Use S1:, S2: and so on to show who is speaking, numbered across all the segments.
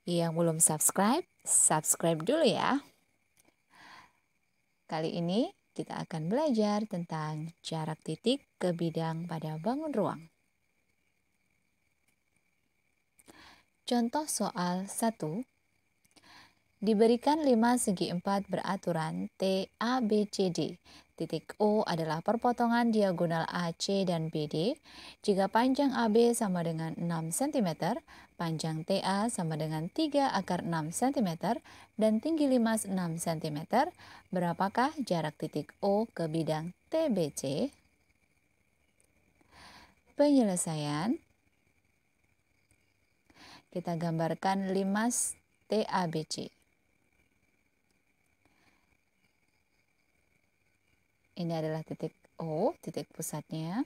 S1: Yang belum subscribe, subscribe dulu ya. Kali ini kita akan belajar tentang jarak titik ke bidang pada bangun ruang. Contoh soal 1. Diberikan 5 segi 4 beraturan TABCD. Titik O adalah perpotongan diagonal AC dan BD. Jika panjang AB sama dengan 6 cm, panjang TA sama dengan 3 akar 6 cm, dan tinggi 6 cm, berapakah jarak titik O ke bidang TBC? Penyelesaian, kita gambarkan 5 TABC. Ini adalah titik O, titik pusatnya.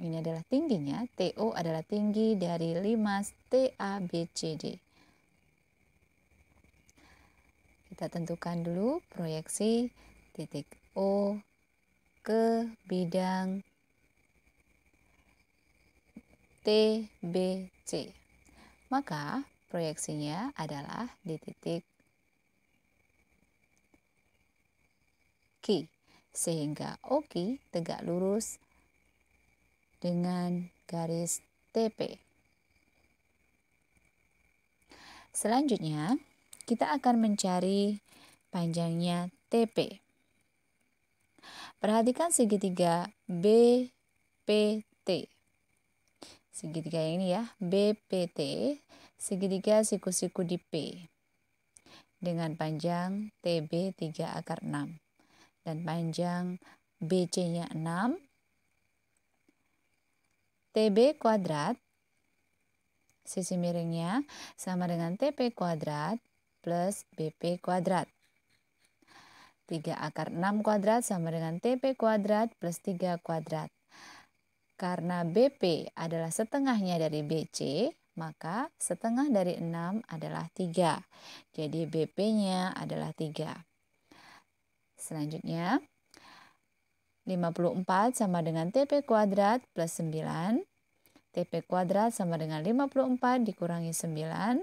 S1: Ini adalah tingginya. TO adalah tinggi dari 5 TABCD. Kita tentukan dulu proyeksi titik O ke bidang TBC. Maka proyeksinya adalah di titik Q. Sehingga OQ tegak lurus dengan garis TP. Selanjutnya, kita akan mencari panjangnya TP. Perhatikan segitiga BPT. Segitiga yang ini ya, BPT, segitiga siku-siku di P. Dengan panjang TB 3 akar 6. Dan panjang BC-nya 6. TB kuadrat, sisi miringnya sama dengan TP kuadrat plus BP kuadrat. 3 akar 6 kuadrat sama dengan TP kuadrat plus 3 kuadrat. Karena BP adalah setengahnya dari BC, maka setengah dari 6 adalah 3. Jadi BP-nya adalah 3. Selanjutnya, 54 sama dengan TP kuadrat plus 9. TP kuadrat sama dengan 54 dikurangi 9.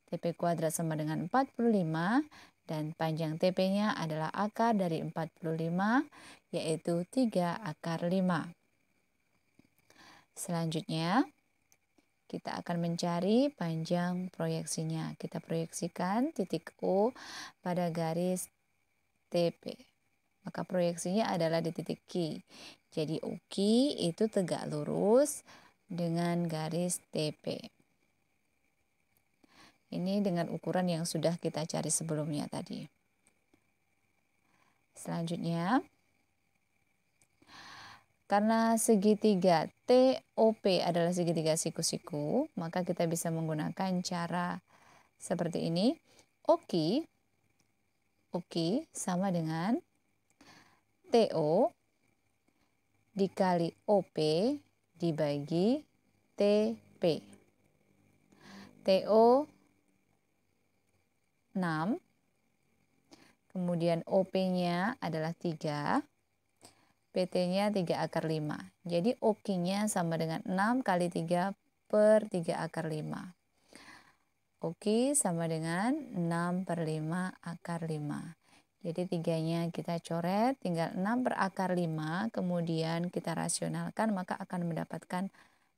S1: TP kuadrat sama dengan 45. Dan panjang TP-nya adalah akar dari 45, yaitu 3 akar 5. Selanjutnya, kita akan mencari panjang proyeksinya. Kita proyeksikan titik O pada garis TP. Maka proyeksinya adalah di titik Q. Jadi OQ itu tegak lurus dengan garis TP. Ini dengan ukuran yang sudah kita cari sebelumnya tadi. Selanjutnya, karena segitiga TOP adalah segitiga siku-siku, maka kita bisa menggunakan cara seperti ini. OQ sama dengan TO dikali OP dibagi TP. TO 6, kemudian OP-nya adalah 3, PT-nya 3 akar 5. Jadi OQ-nya sama dengan 6 kali 3 per 3 akar 5. OQ sama dengan 6 per 5 akar 5. Jadi 3-nya kita coret, tinggal 6 per akar 5, kemudian kita rasionalkan, maka akan mendapatkan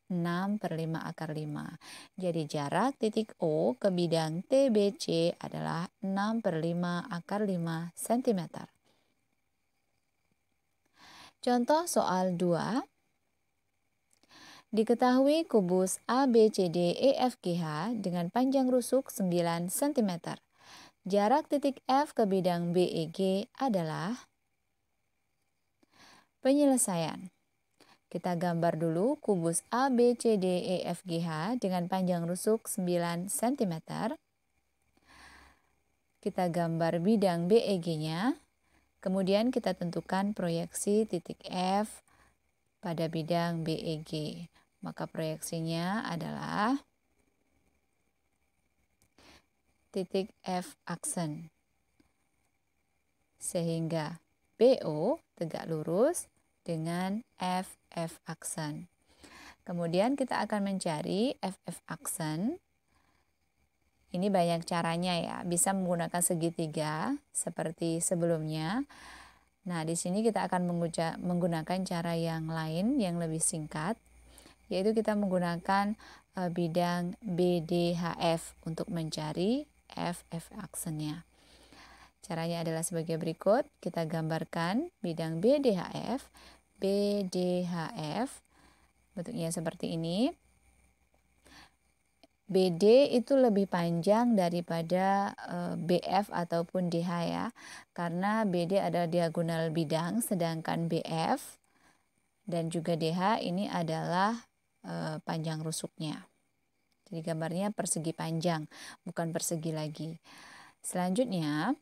S1: 6 per 5 akar 5. Jadi jarak titik O ke bidang TBC adalah 6 per 5 akar 5 cm. Contoh soal 2. Diketahui kubus ABCDEFGH dengan panjang rusuk 9 cm. Jarak titik F ke bidang BEG adalah penyelesaian. Kita gambar dulu kubus ABCDEFGH dengan panjang rusuk 9 cm. Kita gambar bidang BEG-nya. Kemudian kita tentukan proyeksi titik F pada bidang BEG. Maka proyeksinya adalah titik F aksen. Sehingga BO tegak lurus dengan FF aksen. Kemudian kita akan mencari FF aksen Ini banyak caranya ya, bisa menggunakan segitiga seperti sebelumnya. Nah, di sini kita akan menggunakan cara yang lain yang lebih singkat, yaitu kita menggunakan bidang BDHF untuk mencari FF aksennya. Caranya adalah sebagai berikut, kita gambarkan bidang BDHF, bentuknya seperti ini. BD itu lebih panjang daripada BF ataupun DH ya, karena BD adalah diagonal bidang, sedangkan BF dan juga DH ini adalah panjang rusuknya. Jadi gambarnya persegi panjang, bukan persegi lagi. Selanjutnya,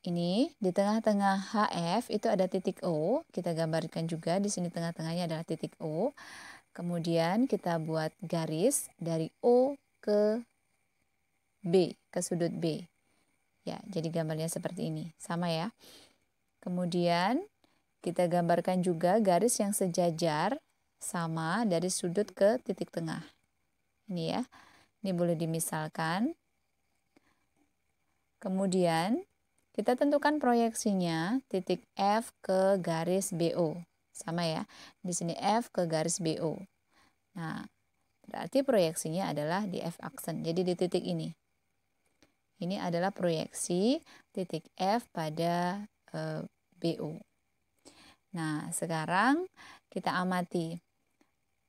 S1: ini di tengah-tengah HF itu ada titik O, kita gambarkan juga di sini tengah-tengahnya adalah titik O. Kemudian kita buat garis dari O ke B, ke sudut B. Ya, jadi gambarnya seperti ini, sama ya. Kemudian kita gambarkan juga garis yang sejajar sama dari sudut ke titik tengah. Ini ya, ini boleh dimisalkan. Kemudian kita tentukan proyeksinya titik F ke garis BO. Sama ya, di sini F ke garis BO. Nah, berarti proyeksinya adalah di F aksen, jadi di titik ini. Ini adalah proyeksi titik F pada BO. Nah, sekarang kita amati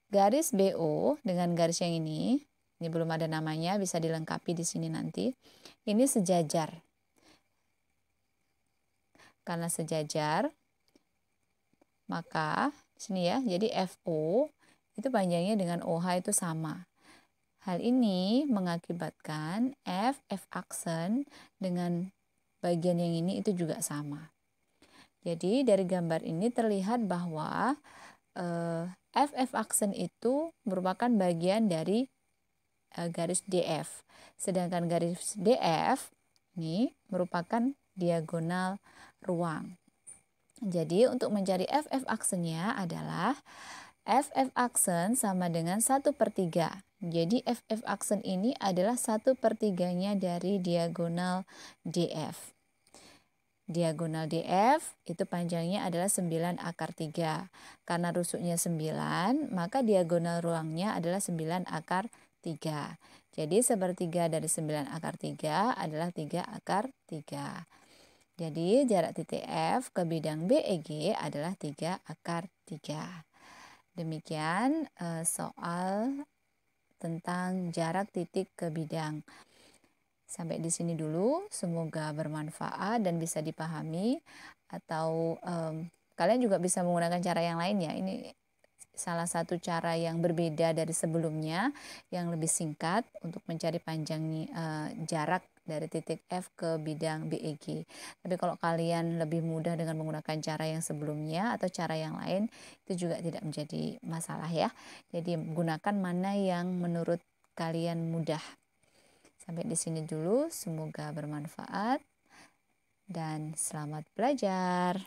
S1: garis BO dengan garis yang ini belum ada namanya, bisa dilengkapi di sini nanti. Ini sejajar. Karena sejajar, maka sini ya, jadi FO itu panjangnya dengan OH itu sama. Hal ini mengakibatkan F aksen dengan bagian yang ini itu juga sama. Jadi dari gambar ini terlihat bahwa F aksen itu merupakan bagian dari garis DF. Sedangkan garis DF ini merupakan diagonal ruang. Jadi untuk mencari FF aksennya adalah FF aksen sama dengan 1/3. Jadi FF aksen ini adalah 1/3-nya dari diagonal DF. Diagonal DF itu panjangnya adalah 9/3. Karena rusuknya 9, maka diagonal ruangnya adalah 9/3. Jadi 1/3 dari 9/3 adalah 3/3. Jadi jarak titik F ke bidang BEG adalah 3/3. Demikian soal tentang jarak titik ke bidang. Sampai di sini dulu, semoga bermanfaat dan bisa dipahami. Atau kalian juga bisa menggunakan cara yang lain ya. Ini salah satu cara yang berbeda dari sebelumnya, yang lebih singkat untuk mencari panjang jarak dari titik F ke bidang BEG. Tapi kalau kalian lebih mudah dengan menggunakan cara yang sebelumnya atau cara yang lain, itu juga tidak menjadi masalah ya. Jadi gunakan mana yang menurut kalian mudah. Sampai di sini dulu, semoga bermanfaat dan selamat belajar.